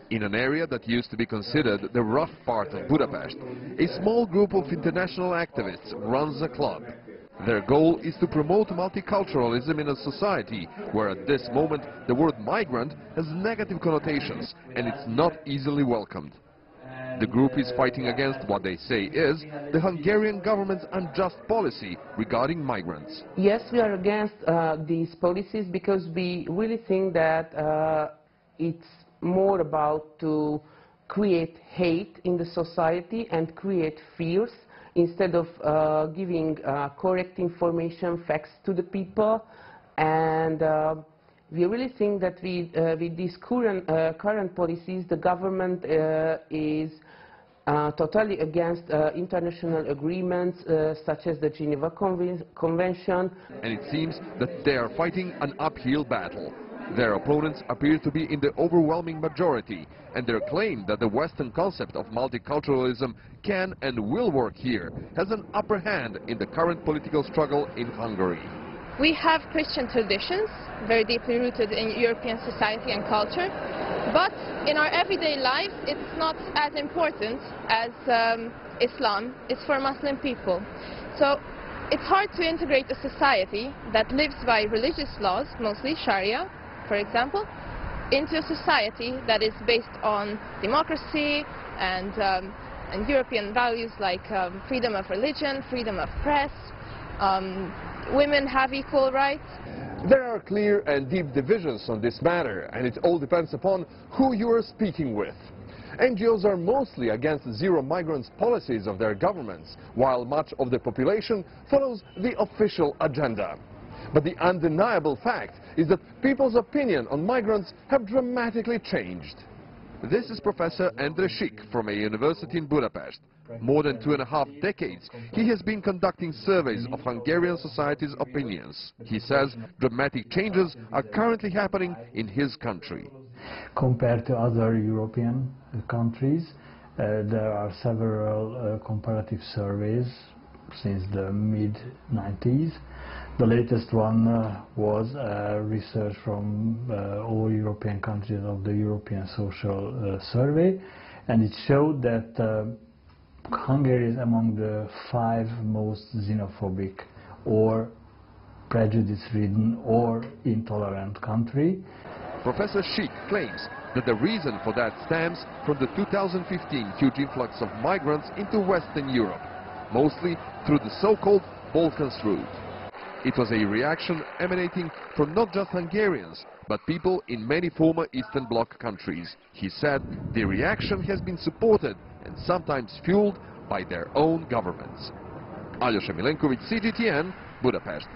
In an area that used to be considered the rough part of Budapest, a small group of international activists runs a club. Their goal is to promote multiculturalism in a society where at this moment the word migrant has negative connotations and it's not easily welcomed. The group is fighting against what they say is the Hungarian government's unjust policy regarding migrants. Yes, we are against these policies because we really think that it's more about to create hate in the society and create fears instead of giving correct information, facts to the people. And we really think that with these current policies, the government is totally against international agreements such as the Geneva Convention. And it seems that they are fighting an uphill battle. Their opponents appear to be in the overwhelming majority, and their claim that the Western concept of multiculturalism can and will work here has an upper hand in the current political struggle in Hungary. We have Christian traditions, very deeply rooted in European society and culture, but in our everyday life it's not as important as Islam is for Muslim people. So it's hard to integrate a society that lives by religious laws, mostly Sharia, for example, into a society that is based on democracy and European values like freedom of religion, freedom of press, women have equal rights. There are clear and deep divisions on this matter, and it all depends upon who you are speaking with. NGOs are mostly against zero migrants policies of their governments, while much of the population follows the official agenda. But the undeniable fact is that people's opinion on migrants have dramatically changed. This is Professor Endre Schick from a university in Budapest. More than 2.5 decades, he has been conducting surveys of Hungarian society's opinions. He says dramatic changes are currently happening in his country. Compared to other European countries, there are several comparative surveys since the mid-90s. The latest one was research from all European countries of the European Social Survey, and it showed that Hungary is among the 5 most xenophobic or prejudice-ridden or intolerant country. Professor Schick claims that the reason for that stems from the 2015 huge influx of migrants into Western Europe, mostly through the so-called Balkans route. It was a reaction emanating from not just Hungarians, but people in many former Eastern Bloc countries. He said the reaction has been supported and sometimes fueled by their own governments. Aljoša Milenković, CGTN, Budapest.